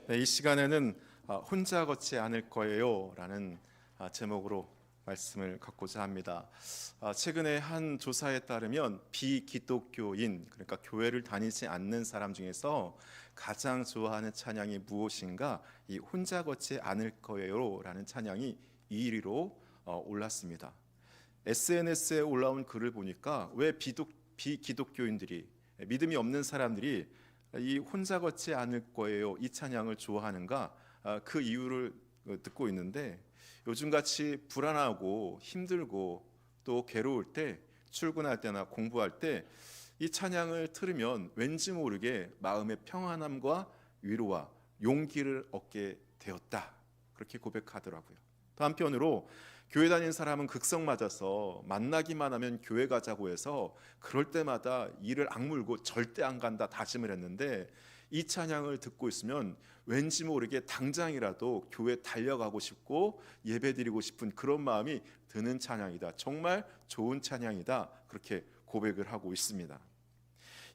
네, 이 시간에는 혼자 걷지 않을 거예요 라는 제목으로 말씀을 갖고자 합니다. 최근에 한 조사에 따르면 비기독교인, 그러니까 교회를 다니지 않는 사람 중에서 가장 좋아하는 찬양이 무엇인가, 이 혼자 걷지 않을 거예요 라는 찬양이 2위로 올랐습니다. SNS에 올라온 글을 보니까 왜 비기독교인들이, 믿음이 없는 사람들이 이 혼자 걷지 않을 거예요 이 찬양을 좋아하는가, 그 이유를 듣고 있는데, 요즘같이 불안하고 힘들고 또 괴로울 때, 출근할 때나 공부할 때 이 찬양을 들으면 왠지 모르게 마음의 평안함과 위로와 용기를 얻게 되었다, 그렇게 고백하더라고요. 또 한편으로 교회 다니는 사람은 극성 맞아서 만나기만 하면 교회 가자고 해서 그럴 때마다 이를 악물고 절대 안 간다 다짐을 했는데, 이 찬양을 듣고 있으면 왠지 모르게 당장이라도 교회 달려가고 싶고 예배드리고 싶은 그런 마음이 드는 찬양이다, 정말 좋은 찬양이다, 그렇게 고백을 하고 있습니다.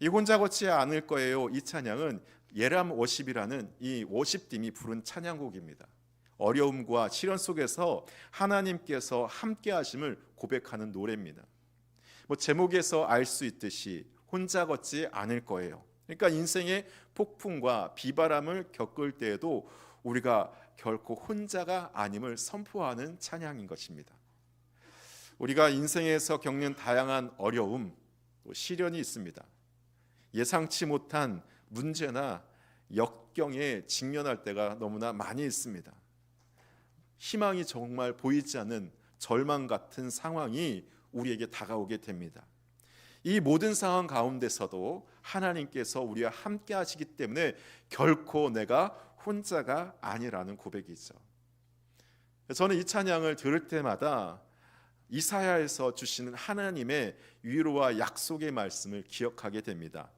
이 혼자 걷지 않을 거예요 이 찬양은 예람 워십이라는 이 워십팀이 부른 찬양곡입니다. 어려움과 시련 속에서 하나님께서 함께 하심을 고백하는 노래입니다. 제목에서 알 수 있듯이 혼자 걷지 않을 거예요. 그러니까 인생의 폭풍과 비바람을 겪을 때에도 우리가 결코 혼자가 아님을 선포하는 찬양인 것입니다. 우리가 인생에서 겪는 다양한 어려움, 또 시련이 있습니다. 예상치 못한 문제나 역경에 직면할 때가 너무나 많이 있습니다. 희망이 정말 보이지 않는 절망 같은 상황이 우리에게 다가오게 됩니다. 이 모든 상황 가운데서도 하나님께서 우리와 함께 하시기 때문에 결코 내가 혼자가 아니라는 고백이죠. 저는 이 찬양을 들을 때마다 이사야에서 주시는 하나님의 위로와 약속의 말씀을 기억하게 됩니다.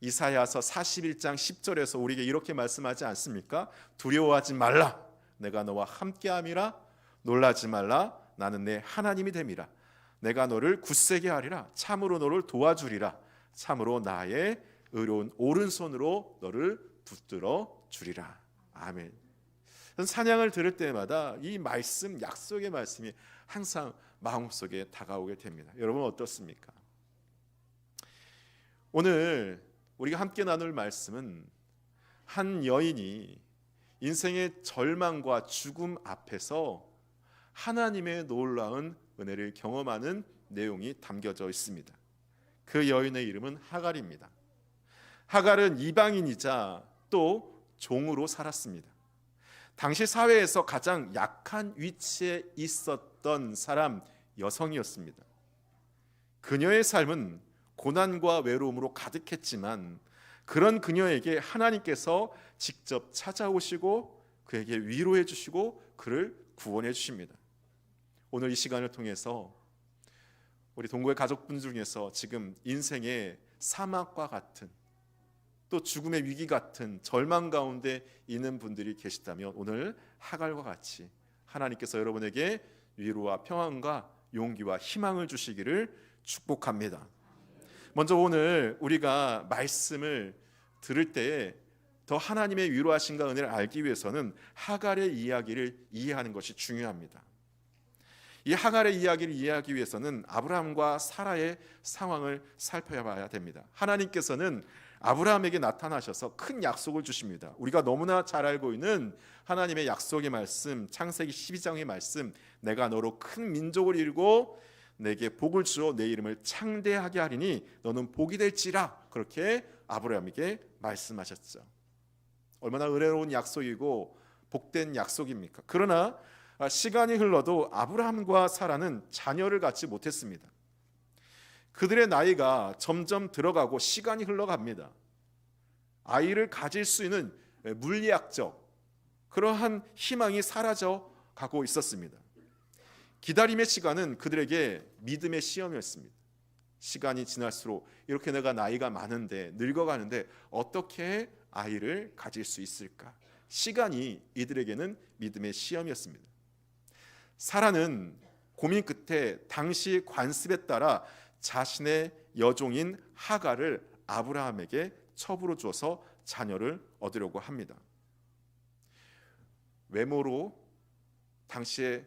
이사야서 41장 10절에서 우리에게 이렇게 말씀하지 않습니까? 두려워하지 말라, 내가 너와 함께함이라. 놀라지 말라, 나는 내 하나님이 됨이라. 내가 너를 굳세게 하리라. 참으로 너를 도와주리라. 참으로 나의 의로운 오른손으로 너를 붙들어 주리라. 아멘. 찬양을 들을 때마다 이 말씀, 약속의 말씀이 항상 마음속에 다가오게 됩니다. 여러분 어떻습니까? 오늘 우리가 함께 나눌 말씀은 한 여인이 인생의 절망과 죽음 앞에서 하나님의 놀라운 은혜를 경험하는 내용이 담겨져 있습니다. 그 여인의 이름은 하갈입니다. 하갈은 이방인이자 또 종으로 살았습니다. 당시 사회에서 가장 약한 위치에 있었던 사람, 여성이었습니다. 그녀의 삶은 고난과 외로움으로 가득했지만 그런 그녀에게 하나님께서 직접 찾아오시고 그에게 위로해 주시고 그를 구원해 주십니다. 오늘 이 시간을 통해서 우리 동고의 가족분들 중에서 지금 인생의 사막과 같은, 또 죽음의 위기 같은 절망 가운데 있는 분들이 계시다면 오늘 하갈과 같이 하나님께서 여러분에게 위로와 평안과 용기와 희망을 주시기를 축복합니다. 먼저 오늘 우리가 말씀을 들을 때에 더 하나님의 위로하심과 은혜를 알기 위해서는 하갈의 이야기를 이해하는 것이 중요합니다. 이 하갈의 이야기를 이해하기 위해서는 아브라함과 사라의 상황을 살펴봐야 됩니다. 하나님께서는 아브라함에게 나타나셔서 큰 약속을 주십니다. 우리가 너무나 잘 알고 있는 하나님의 약속의 말씀, 창세기 12장의 말씀, 내가 너로 큰 민족을 이루고 내게 복을 주어 내 이름을 창대하게 하리니 너는 복이 될지라, 그렇게 아브라함에게 말씀하셨죠. 얼마나 은혜로운 약속이고 복된 약속입니까? 그러나 시간이 흘러도 아브라함과 사라는 자녀를 갖지 못했습니다. 그들의 나이가 점점 들어가고 시간이 흘러갑니다. 아이를 가질 수 있는 물리학적 그러한 희망이 사라져 가고 있었습니다. 기다림의 시간은 그들에게 믿음의 시험이었습니다. 시간이 지날수록 이렇게 내가 나이가 많은데, 늙어가는데 어떻게 아이를 가질 수 있을까? 시간이 이들에게는 믿음의 시험이었습니다. 사라는 고민 끝에 당시 관습에 따라 자신의 여종인 하갈을 아브라함에게 첩으로 주어서 자녀를 얻으려고 합니다. 외모로 당시에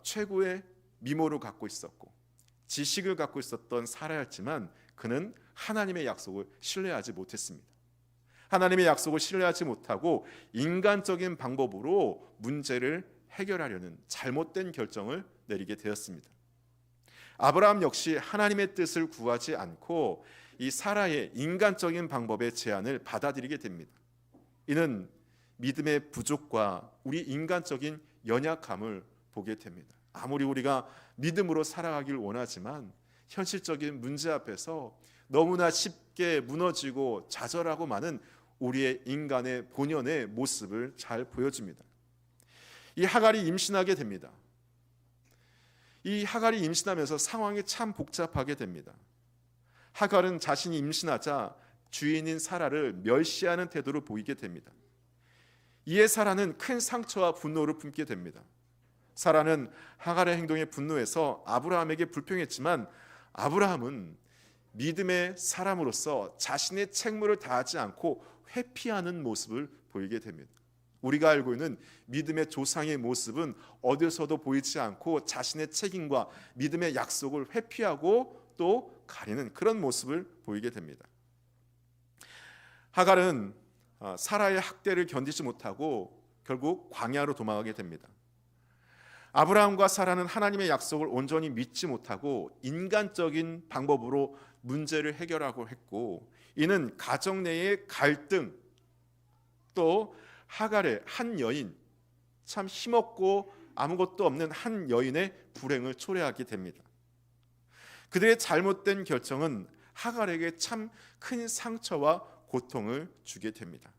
최고의 미모를 갖고 있었고 지식을 갖고 있었던 사라였지만 그는 하나님의 약속을 신뢰하지 못했습니다. 하나님의 약속을 신뢰하지 못하고 인간적인 방법으로 문제를 해결하려는 잘못된 결정을 내리게 되었습니다. 아브라함 역시 하나님의 뜻을 구하지 않고 이 사라의 인간적인 방법의 제안을 받아들이게 됩니다. 이는 믿음의 부족과 우리 인간적인 연약함을 보게 됩니다. 아무리 우리가 믿음으로 살아가길 원하지만 현실적인 문제 앞에서 너무나 쉽게 무너지고 좌절하고 마는 우리의 인간의 본연의 모습을 잘 보여줍니다. 이 하갈이 임신하게 됩니다. 이 하갈이 임신하면서 상황이 참 복잡하게 됩니다. 하갈은 자신이 임신하자 주인인 사라를 멸시하는 태도를 보이게 됩니다. 이에 사라는 큰 상처와 분노를 품게 됩니다. 사라는 하갈의 행동에 분노해서 아브라함에게 불평했지만 아브라함은 믿음의 사람으로서 자신의 책무를 다하지 않고 회피하는 모습을 보이게 됩니다. 우리가 알고 있는 믿음의 조상의 모습은 어디서도 보이지 않고 자신의 책임과 믿음의 약속을 회피하고 또 가리는 그런 모습을 보이게 됩니다. 하갈은 사라의 학대를 견디지 못하고 결국 광야로 도망가게 됩니다. 아브라함과 사라는 하나님의 약속을 온전히 믿지 못하고 인간적인 방법으로 문제를 해결하고 했고, 이는 가정 내의 갈등, 또 하갈의 한 여인, 참 힘없고 아무것도 없는 한 여인의 불행을 초래하게 됩니다. 그들의 잘못된 결정은 하갈에게 참 큰 상처와 고통을 주게 됩니다.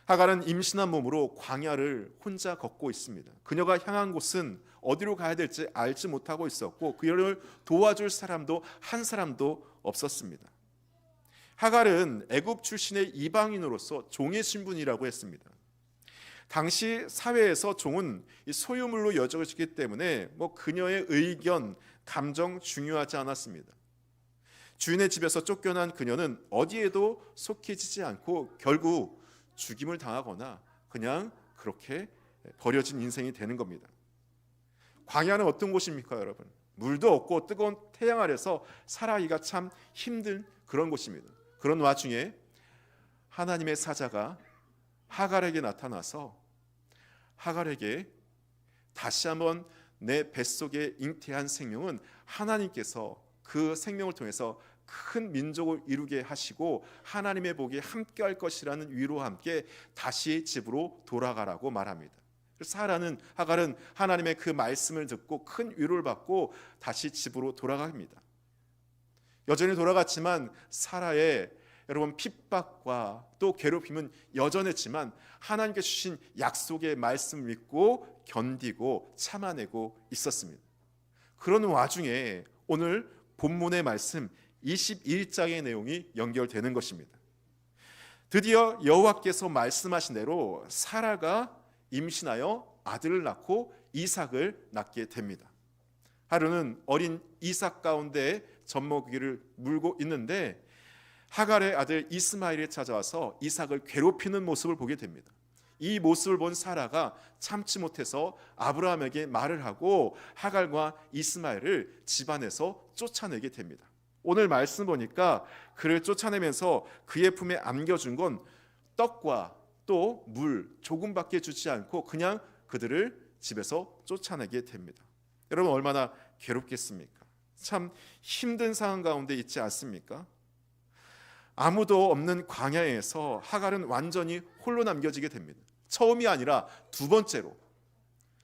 하갈은 임신한 몸으로 광야를 혼자 걷고 있습니다. 그녀가 향한 곳은 어디로 가야 될지 알지 못하고 있었고 그녀를 도와줄 사람도 한 사람도 없었습니다. 하갈은 애굽 출신의 이방인으로서 종의 신분이라고 했습니다. 당시 사회에서 종은 소유물로 여겨지기 때문에 그녀의 의견, 감정 중요하지 않았습니다. 주인의 집에서 쫓겨난 그녀는 어디에도 속해지지 않고 결국 죽임을 당하거나 그냥 그렇게 버려진 인생이 되는 겁니다. 광야는 어떤 곳입니까, 여러분? 물도 없고 뜨거운 태양 아래서 살아가기가 참 힘든 그런 곳입니다. 그런 와중에 하나님의 사자가 하갈에게 나타나서 하갈에게 다시 한번 내 뱃속에 잉태한 생명은 하나님께서 그 생명을 통해서 큰 민족을 이루게 하시고 하나님의 복이 함께할 것이라는 위로와 함께 다시 집으로 돌아가라고 말합니다. 사라는 하갈은 하나님의 그 말씀을 듣고 큰 위로를 받고 다시 집으로 돌아갑니다. 여전히 돌아갔지만 사라의 여러분 핍박과 또 괴롭힘은 여전했지만 하나님께 주신 약속의 말씀을 믿고 견디고 참아내고 있었습니다. 그런 와중에 오늘 본문의 말씀 21장의 내용이 연결되는 것입니다. 드디어 여호와께서 말씀하신 대로 사라가 임신하여 아들을 낳고 이삭을 낳게 됩니다. 하루는 어린 이삭 가운데 젖먹이를 물고 있는데 하갈의 아들 이스마엘이 찾아와서 이삭을 괴롭히는 모습을 보게 됩니다. 이 모습을 본 사라가 참지 못해서 아브라함에게 말을 하고 하갈과 이스마엘을 집안에서 쫓아내게 됩니다. 오늘 말씀 보니까 그를 쫓아내면서 그의 품에 안겨준 건 떡과 또 물 조금밖에 주지 않고 그냥 그들을 집에서 쫓아내게 됩니다. 여러분 얼마나 괴롭겠습니까? 참 힘든 상황 가운데 있지 않습니까? 아무도 없는 광야에서 하갈은 완전히 홀로 남겨지게 됩니다. 처음이 아니라 두 번째로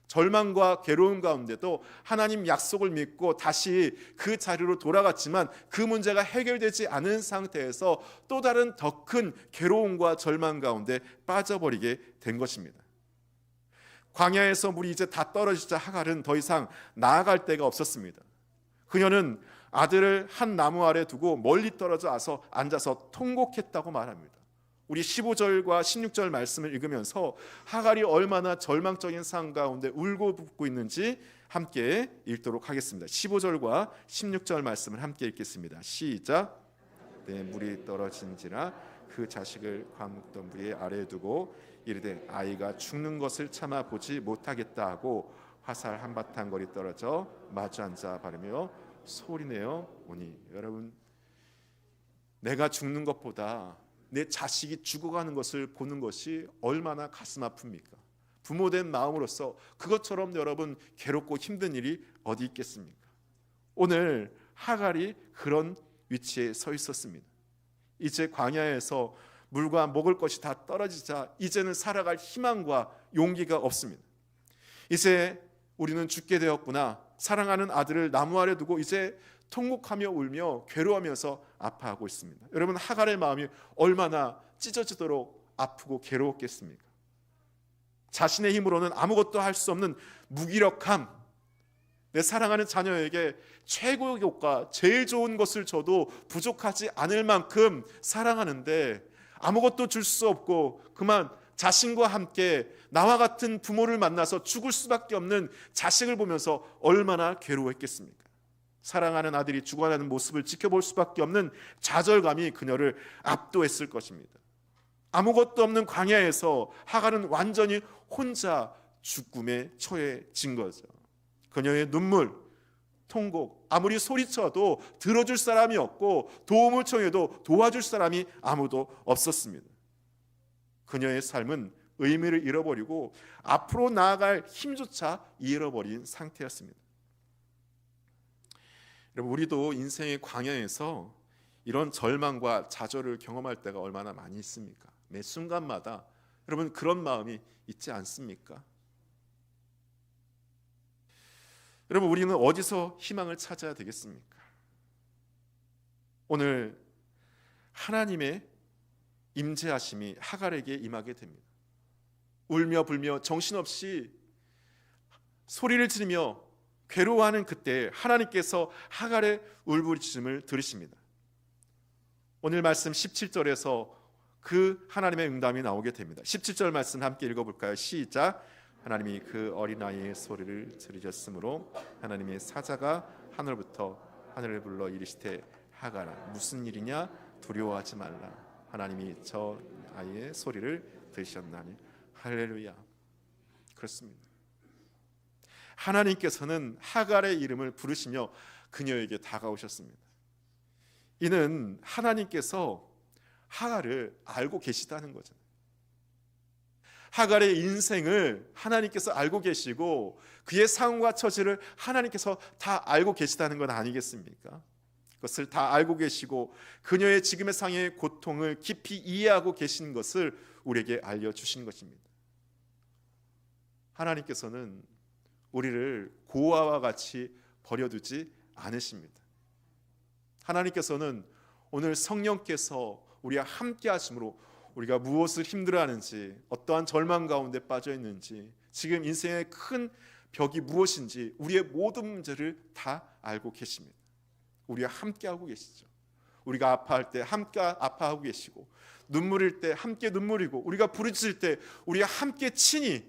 절망과 괴로움 가운데도 하나님 약속을 믿고 다시 그 자리로 돌아갔지만 그 문제가 해결되지 않은 상태에서 또 다른 더 큰 괴로움과 절망 가운데 빠져버리게 된 것입니다. 광야에서 물이 이제 다 떨어지자 하갈은 더 이상 나아갈 데가 없었습니다. 그녀는 아들을 한 나무 아래 두고 멀리 떨어져 와서 앉아서 통곡했다고 말합니다. 우리 15절과 16절 말씀을 읽으면서 하갈이 얼마나 절망적인 상황 가운데 울고 붓고 있는지 함께 읽도록 하겠습니다. 15절과 16절 말씀을 함께 읽겠습니다. 시작. 내 물이 떨어진지라 그 자식을 과묵덩부리 아래에 두고 이르되 아이가 죽는 것을 참아 보지 못하겠다 하고 화살 한바탕 거리 떨어져 마주 앉아 바르며 소리내어 오니. 여러분, 내가 죽는 것보다 내 자식이 죽어가는 것을 보는 것이 얼마나 가슴 아픕니까? 부모된 마음으로서 그것처럼 여러분 괴롭고 힘든 일이 어디 있겠습니까? 오늘 하갈이 그런 위치에 서 있었습니다. 이제 광야에서 물과 먹을 것이 다 떨어지자 이제는 살아갈 희망과 용기가 없습니다. 이제 우리는 죽게 되었구나. 사랑하는 아들을 나무 아래 두고 이제 통곡하며 울며 괴로워하면서 아파하고 있습니다. 여러분, 하갈의 마음이 얼마나 찢어지도록 아프고 괴로웠겠습니까? 자신의 힘으로는 아무것도 할 수 없는 무기력함, 내 사랑하는 자녀에게 최고의 효과, 제일 좋은 것을 줘도 부족하지 않을 만큼 사랑하는데 아무것도 줄 수 없고 그만 자신과 함께 나와 같은 부모를 만나서 죽을 수밖에 없는 자식을 보면서 얼마나 괴로워했겠습니까? 사랑하는 아들이 죽어가는 모습을 지켜볼 수밖에 없는 좌절감이 그녀를 압도했을 것입니다. 아무것도 없는 광야에서 하갈은 완전히 혼자 죽음에 처해진 거죠. 그녀의 눈물, 통곡, 아무리 소리쳐도 들어줄 사람이 없고 도움을 청해도 도와줄 사람이 아무도 없었습니다. 그녀의 삶은 의미를 잃어버리고 앞으로 나아갈 힘조차 잃어버린 상태였습니다. 여러분, 우리도 인생의 광야에서 이런 절망과 좌절을 경험할 때가 얼마나 많이 있습니까? 매 순간마다 여러분 그런 마음이 있지 않습니까? 여러분, 우리는 어디서 희망을 찾아야 되겠습니까? 오늘 하나님의 임재하심이 하갈에게 임하게 됩니다. 울며 불며 정신없이 소리를 지르며 괴로워하는 그때 하나님께서 하갈의 울부짖음을 들으십니다. 오늘 말씀 17절에서 그 하나님의 응답이 나오게 됩니다. 17절 말씀 함께 읽어볼까요? 시작. 하나님이 그 어린아이의 소리를 들으셨으므로 하나님의 사자가 하늘부터 하늘을 불러 이르시되 하갈아 무슨 일이냐 두려워하지 말라. 하나님이 저 아이의 소리를 들으셨나니. 할렐루야. 그렇습니다. 하나님께서는 하갈의 이름을 부르시며 그녀에게 다가오셨습니다. 이는 하나님께서 하갈을 알고 계시다는 거죠. 하갈의 인생을 하나님께서 알고 계시고 그의 상황과 처지를 하나님께서 다 알고 계시다는 건 아니겠습니까? 그것을 다 알고 계시고 그녀의 지금의 상의 고통을 깊이 이해하고 계신 것을 우리에게 알려주신 것입니다. 하나님께서는 우리를 고아와 같이 버려두지 않으십니다. 하나님께서는 오늘 성령께서 우리와 함께 하심으로 우리가 무엇을 힘들어하는지, 어떠한 절망 가운데 빠져 있는지, 지금 인생의 큰 벽이 무엇인지 우리의 모든 문제를 다 알고 계십니다. 우리와 함께하고 계시죠. 우리가 아파할 때 함께 아파하고 계시고, 눈물일 때 함께 눈물이고, 우리가 부르짖을 때 우리와 함께 친히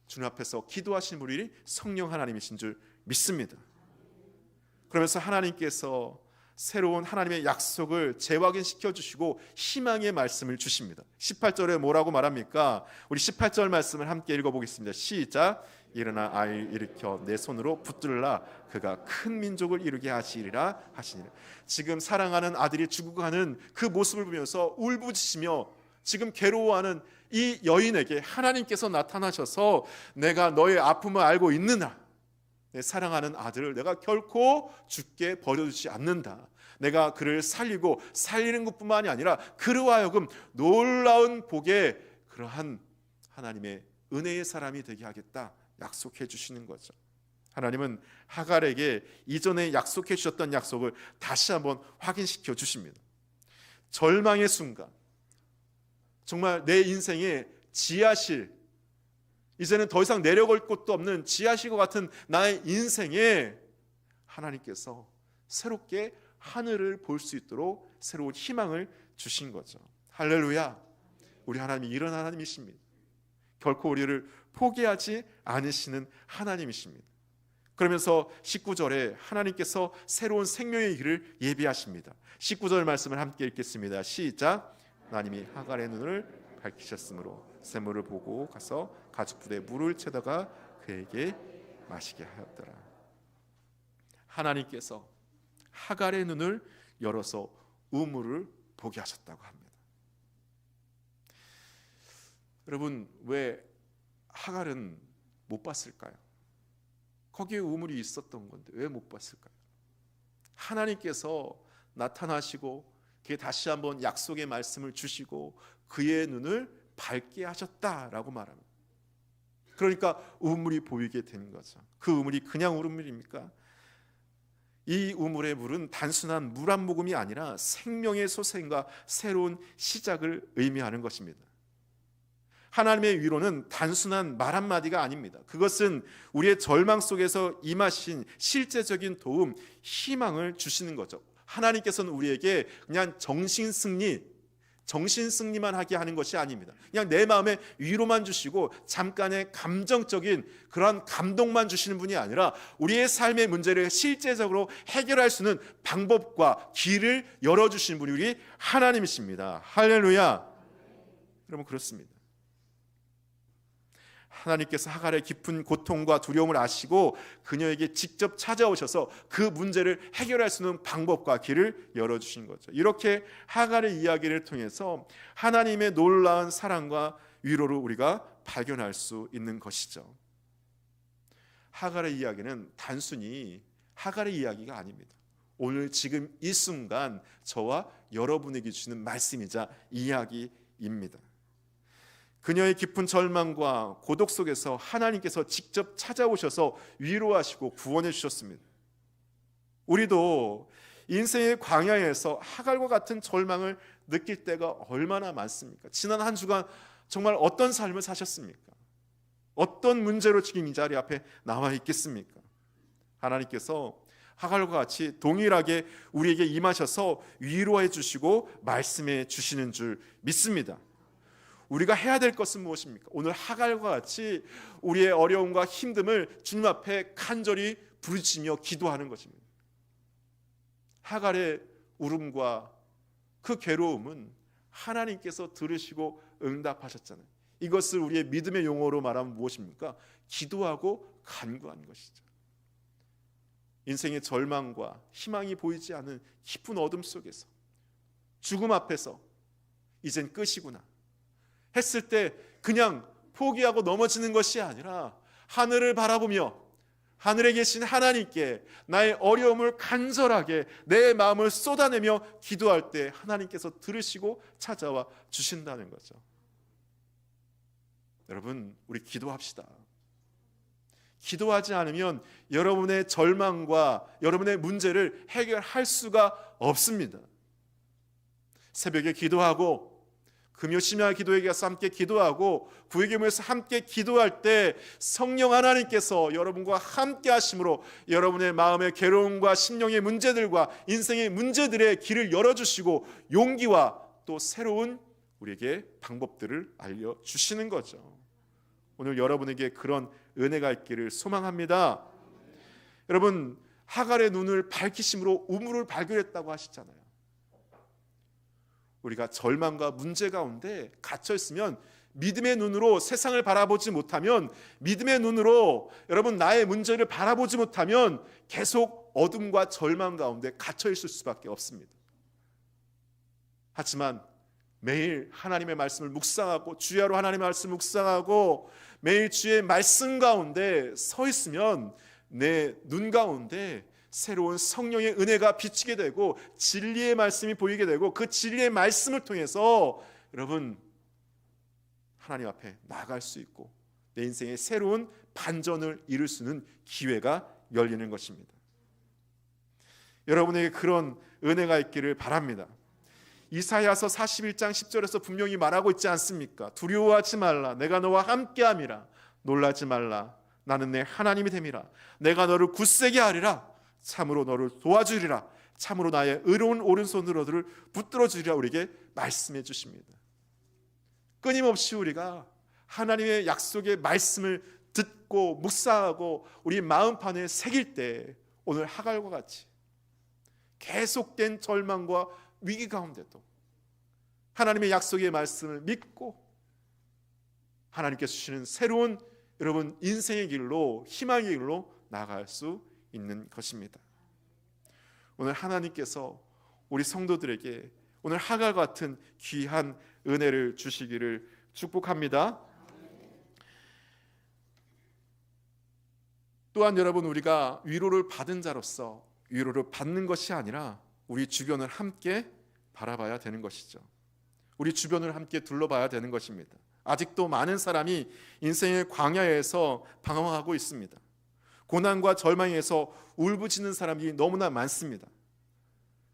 주님 앞에서 기도하신 우리 성령 하나님이신 줄 믿습니다. 그러면서 하나님께서 새로운 하나님의 약속을 재확인시켜 주시고 희망의 말씀을 주십니다. 18절에 뭐라고 말합니까? 우리 18절 말씀을 함께 읽어보겠습니다. 시작. 일어나 아이를 일으켜 내 손으로 붙들라. 그가 큰 민족을 이루게 하시리라 하시니라. 지금 사랑하는 아들이 죽어가는 그 모습을 보면서 울부짖으며 지금 괴로워하는 이 여인에게 하나님께서 나타나셔서 내가 너의 아픔을 알고 있느냐, 내 사랑하는 아들을 내가 결코 죽게 버려두지 않는다. 내가 그를 살리고 살리는 것뿐만이 아니라 그로 하여금 놀라운 복의 그러한 하나님의 은혜의 사람이 되게 하겠다 약속해 주시는 거죠. 하나님은 하갈에게 이전에 약속해 주셨던 약속을 다시 한번 확인시켜 주십니다. 절망의 순간, 정말 내 인생의 지하실, 이제는 더 이상 내려갈 곳도 없는 지하실과 같은 나의 인생에 하나님께서 새롭게 하늘을 볼 수 있도록 새로운 희망을 주신 거죠. 할렐루야. 우리 하나님이 이런 하나님이십니다. 결코 우리를 포기하지 않으시는 하나님이십니다. 그러면서 19절에 하나님께서 새로운 생명의 길을 예비하십니다. 19절 말씀을 함께 읽겠습니다. 시작. 하나님이 하갈의 눈을 밝히셨으므로 샘물을 보고 가서 가죽불에 물을 채다가 그에게 마시게 하였더라. 하나님께서 하갈의 눈을 열어서 우물을 보게 하셨다고 합니다. 여러분, 왜 하갈은 못 봤을까요? 거기에 우물이 있었던 건데 왜 못 봤을까요? 하나님께서 나타나시고 그게 다시 한번 약속의 말씀을 주시고 그의 눈을 밝게 하셨다라고 말합니다. 그러니까 우물이 보이게 된 거죠. 그 우물이 그냥 우물입니까? 이 우물의 물은 단순한 물 한 모금이 아니라 생명의 솟아임과 새로운 시작을 의미하는 것입니다. 하나님의 위로는 단순한 말 한마디가 아닙니다. 그것은 우리의 절망 속에서 임하신 실제적인 도움, 희망을 주시는 거죠. 하나님께서는 우리에게 그냥 정신승리만 하게 하는 것이 아닙니다. 그냥 내 마음에 위로만 주시고 잠깐의 감정적인 그런 감동만 주시는 분이 아니라 우리의 삶의 문제를 실제적으로 해결할 수 있는 방법과 길을 열어주시는 분이 우리 하나님이십니다. 할렐루야. 여러분, 그렇습니다. 하나님께서 하갈의 깊은 고통과 두려움을 아시고 그녀에게 직접 찾아오셔서 그 문제를 해결할 수 있는 방법과 길을 열어주신 거죠. 이렇게 하갈의 이야기를 통해서 하나님의 놀라운 사랑과 위로를 우리가 발견할 수 있는 것이죠. 하갈의 이야기는 단순히 하갈의 이야기가 아닙니다. 오늘 지금 이 순간 저와 여러분에게 주시는 말씀이자 이야기입니다. 그녀의 깊은 절망과 고독 속에서 하나님께서 직접 찾아오셔서 위로하시고 구원해 주셨습니다. 우리도 인생의 광야에서 하갈과 같은 절망을 느낄 때가 얼마나 많습니까? 지난 한 주간 정말 어떤 삶을 사셨습니까? 어떤 문제로 지금 이 자리 앞에 나와 있겠습니까? 하나님께서 하갈과 같이 동일하게 우리에게 임하셔서 위로해 주시고 말씀해 주시는 줄 믿습니다. 우리가 해야 될 것은 무엇입니까? 오늘 하갈과 같이 우리의 어려움과 힘듦을 주님 앞에 간절히 부르짖으며 기도하는 것입니다. 하갈의 울음과 그 괴로움은 하나님께서 들으시고 응답하셨잖아요. 이것을 우리의 믿음의 용어로 말하면 무엇입니까? 기도하고 간구하는 것이죠. 인생의 절망과 희망이 보이지 않는 깊은 어둠 속에서 죽음 앞에서 이젠 끝이구나 했을 때 그냥 포기하고 넘어지는 것이 아니라 하늘을 바라보며 하늘에 계신 하나님께 나의 어려움을 간절하게 내 마음을 쏟아내며 기도할 때 하나님께서 들으시고 찾아와 주신다는 거죠. 여러분, 우리 기도합시다. 기도하지 않으면 여러분의 절망과 여러분의 문제를 해결할 수가 없습니다. 새벽에 기도하고 금요 심야 기도회 가서 함께 기도하고 구역에 모여서 함께 기도할 때 성령 하나님께서 여러분과 함께 하심으로 여러분의 마음의 괴로움과 심령의 문제들과 인생의 문제들의 길을 열어주시고 용기와 또 새로운 우리에게 방법들을 알려주시는 거죠. 오늘 여러분에게 그런 은혜가 있기를 소망합니다. 여러분, 하갈의 눈을 밝히심으로 우물을 발견했다고 하시잖아요. 우리가 절망과 문제 가운데 갇혀 있으면 믿음의 눈으로 세상을 바라보지 못하면 믿음의 눈으로 여러분 나의 문제를 바라보지 못하면 계속 어둠과 절망 가운데 갇혀 있을 수밖에 없습니다. 하지만 매일 하나님의 말씀을 묵상하고 주야로 하나님의 말씀을 묵상하고 매일 주의 말씀 가운데 서 있으면 내 눈 가운데 새로운 성령의 은혜가 비치게 되고 진리의 말씀이 보이게 되고 그 진리의 말씀을 통해서 여러분 하나님 앞에 나아갈 수 있고 내 인생의 새로운 반전을 이룰 수 있는 기회가 열리는 것입니다. 여러분에게 그런 은혜가 있기를 바랍니다. 이사야서 41장 10절에서 분명히 말하고 있지 않습니까? 두려워하지 말라, 내가 너와 함께함이라. 놀라지 말라, 나는 내 하나님이 됨이라. 내가 너를 굳세게 하리라. 참으로 너를 도와주리라. 참으로 나의 의로운 오른손으로 너를 붙들어 주리라. 우리에게 말씀해 주십니다. 끊임없이 우리가 하나님의 약속의 말씀을 듣고 묵상하고 우리 마음판에 새길 때 오늘 하갈과 같이 계속된 절망과 위기 가운데도 하나님의 약속의 말씀을 믿고 하나님께서 주시는 새로운 여러분 인생의 길로, 희망의 길로 나아갈 수 있는 것입니다. 오늘 하나님께서 우리 성도들에게 오늘 하갈 같은 귀한 은혜를 주시기를 축복합니다. 또한 여러분, 우리가 위로를 받은 자로서 위로를 받는 것이 아니라 우리 주변을 함께 바라봐야 되는 것이죠. 우리 주변을 함께 둘러봐야 되는 것입니다. 아직도 많은 사람이 인생의 광야에서 방황하고 있습니다. 고난과 절망에서 울부짖는 사람이 너무나 많습니다.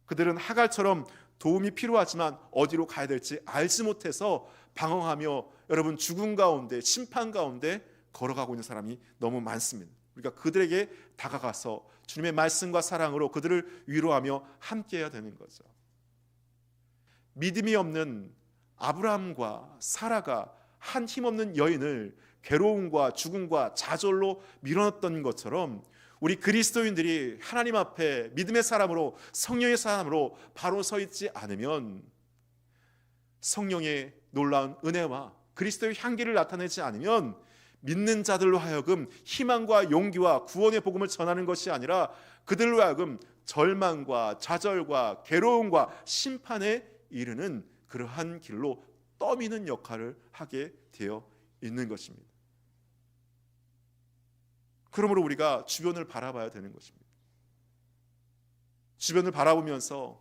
그들은 하갈처럼 도움이 필요하지만 어디로 가야 될지 알지 못해서 방황하며 여러분 죽음 가운데, 심판 가운데 걸어가고 있는 사람이 너무 많습니다. 우리가 그들에게 다가가서 주님의 말씀과 사랑으로 그들을 위로하며 함께해야 되는 거죠. 믿음이 없는 아브라함과 사라가 한 힘없는 여인을 괴로움과 죽음과 좌절로 밀어넣었던 것처럼 우리 그리스도인들이 하나님 앞에 믿음의 사람으로, 성령의 사람으로 바로 서 있지 않으면, 성령의 놀라운 은혜와 그리스도의 향기를 나타내지 않으면 믿는 자들로 하여금 희망과 용기와 구원의 복음을 전하는 것이 아니라 그들로 하여금 절망과 좌절과 괴로움과 심판에 이르는 그러한 길로 떠미는 역할을 하게 되어 있는 것입니다. 그러므로 우리가 주변을 바라봐야 되는 것입니다. 주변을 바라보면서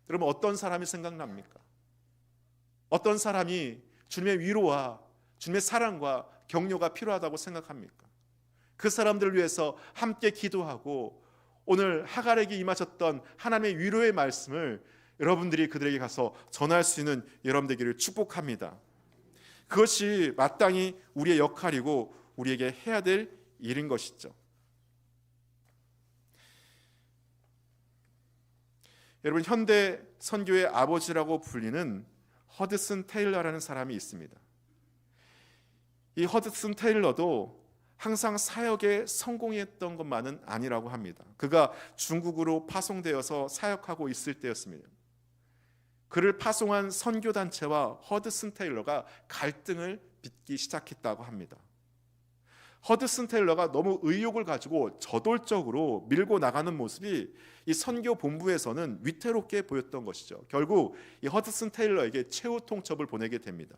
여러분, 어떤 사람이 생각납니까? 어떤 사람이 주님의 위로와 주님의 사랑과 격려가 필요하다고 생각합니까? 그 사람들을 위해서 함께 기도하고 오늘 하갈에게 임하셨던 하나님의 위로의 말씀을 여러분들이 그들에게 가서 전할 수 있는 여러분 되기를 축복합니다. 그것이 마땅히 우리의 역할이고 우리에게 해야 될 일인 것이죠. 여러분, 현대 선교의 아버지라고 불리는 허드슨 테일러라는 사람이 있습니다. 이 허드슨 테일러도 항상 사역에 성공했던 것만은 아니라고 합니다. 그가 중국으로 파송되어서 사역하고 있을 때였습니다. 그를 파송한 선교단체와 허드슨 테일러가 갈등을 빚기 시작했다고 합니다. 허드슨 테일러가 너무 의욕을 가지고 저돌적으로 밀고 나가는 모습이 이 선교 본부에서는 위태롭게 보였던 것이죠. 결국 이 허드슨 테일러에게 최후 통첩을 보내게 됩니다.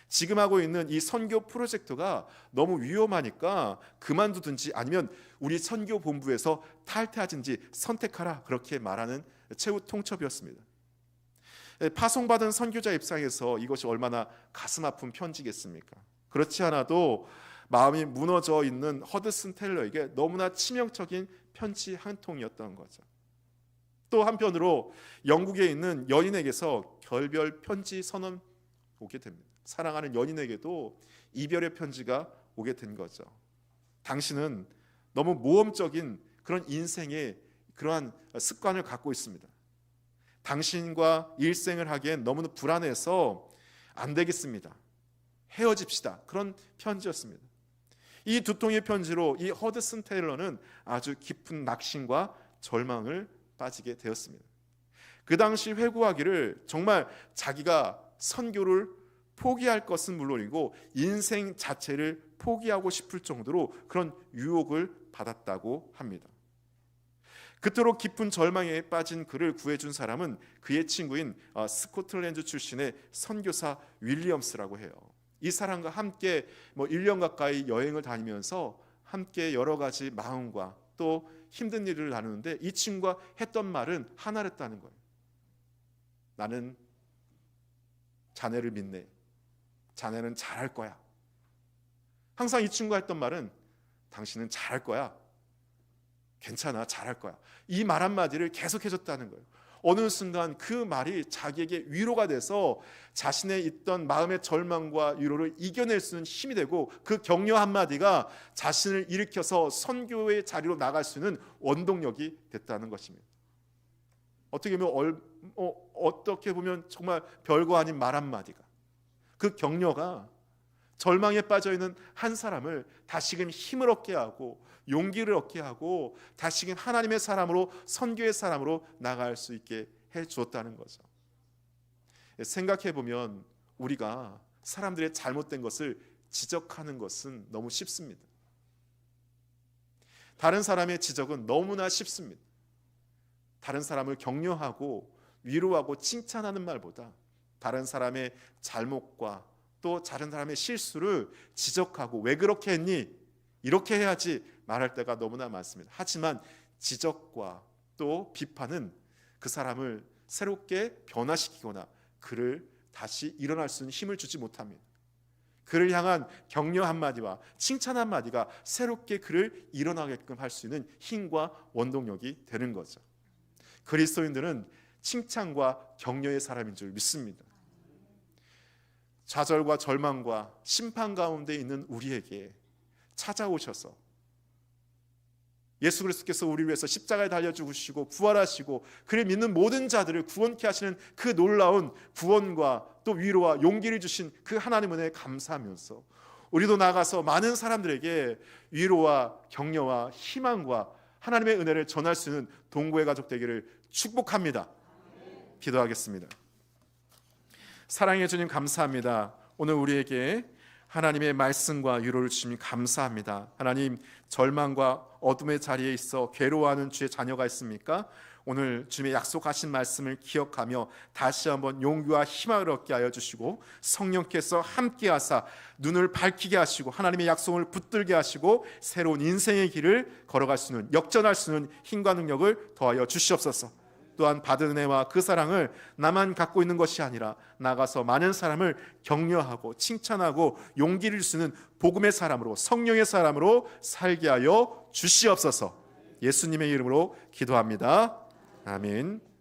지금 하고 있는 이 선교 프로젝트가 너무 위험하니까 그만두든지 아니면 우리 선교 본부에서 탈퇴하든지 선택하라, 그렇게 말하는 최후 통첩이었습니다. 파송받은 선교자 입장에서 이것이 얼마나 가슴 아픈 편지겠습니까? 그렇지 않아도 마음이 무너져 있는 허드슨 테일러에게 너무나 치명적인 편지 한 통이었던 거죠. 또 한편으로 영국에 있는 연인에게서 결별 편지 선언 오게 됩니다. 사랑하는 연인에게도 이별의 편지가 오게 된 거죠. 당신은 너무 모험적인 그런 인생의 그러한 습관을 갖고 있습니다. 당신과 일생을 하기엔 너무나 불안해서 안 되겠습니다. 헤어집시다. 그런 편지였습니다. 이 두 통의 편지로 이 허드슨 테일러는 아주 깊은 낙심과 절망을 빠지게 되었습니다. 그 당시 회고하기를 정말 자기가 선교를 포기할 것은 물론이고 인생 자체를 포기하고 싶을 정도로 그런 유혹을 받았다고 합니다. 그토록 깊은 절망에 빠진 그를 구해준 사람은 그의 친구인 스코틀랜드 출신의 선교사 윌리엄스라고 해요. 이 사람과 함께 1년 가까이 여행을 다니면서 함께 여러 가지 마음과 또 힘든 일을 나누는데 이 친구가 했던 말은 하나였다는 거예요. 나는 자네를 믿네. 자네는 잘할 거야. 항상 이 친구가 했던 말은 당신은 잘할 거야. 괜찮아, 잘할 거야. 이 말 한마디를 계속 해줬다는 거예요. 어느 순간 그 말이 자기에게 위로가 돼서 자신의 있던 마음의 절망과 위로를 이겨낼 수 있는 힘이 되고 그 격려 한마디가 자신을 일으켜서 선교의 자리로 나갈 수 있는 원동력이 됐다는 것입니다. 어떻게 보면 정말 별거 아닌 말 한마디가, 그 격려가 절망에 빠져있는 한 사람을 다시금 힘을 얻게 하고 용기를 얻게 하고 다시금 하나님의 사람으로, 선교의 사람으로 나갈 수 있게 해주었다는 거죠. 생각해 보면 우리가 사람들의 잘못된 것을 지적하는 것은 너무 쉽습니다. 다른 사람의 지적은 너무나 쉽습니다. 다른 사람을 격려하고 위로하고 칭찬하는 말보다 다른 사람의 잘못과 또 다른 사람의 실수를 지적하고 왜 그렇게 했니? 이렇게 해야지 말할 때가 너무나 많습니다. 하지만 지적과 또 비판은 그 사람을 새롭게 변화시키거나 그를 다시 일어날 수 있는 힘을 주지 못합니다. 그를 향한 격려 한마디와 칭찬 한마디가 새롭게 그를 일어나게끔 할 수 있는 힘과 원동력이 되는 거죠. 그리스도인들은 칭찬과 격려의 사람인 줄 믿습니다. 좌절과 절망과 심판 가운데 있는 우리에게 찾아오셔서 예수 그리스도께서 우리를 위해서 십자가에 달려 죽으시고 부활하시고 그를 믿는 모든 자들을 구원케 하시는 그 놀라운 구원과 또 위로와 용기를 주신 그 하나님 은혜에 감사하면서 우리도 나가서 많은 사람들에게 위로와 격려와 희망과 하나님의 은혜를 전할 수 있는 동고의 가족 되기를 축복합니다. 기도하겠습니다. 사랑해 주님 감사합니다. 오늘 우리에게 하나님의 말씀과 위로를 주시니 감사합니다. 하나님, 절망과 어둠의 자리에 있어 괴로워하는 주의 자녀가 있습니까? 오늘 주님의 약속하신 말씀을 기억하며 다시 한번 용기와 희망을 얻게 하여 주시고 성령께서 함께 하사 눈을 밝히게 하시고 하나님의 약속을 붙들게 하시고 새로운 인생의 길을 걸어갈 수 있는, 역전할 수 있는 힘과 능력을 더하여 주시옵소서. 또한 받은 은혜와 그 사랑을 나만 갖고 있는 것이 아니라 나가서 많은 사람을 격려하고 칭찬하고 용기를 주는 복음의 사람으로, 성령의 사람으로 살게 하여 주시옵소서. 예수님의 이름으로 기도합니다. 아멘.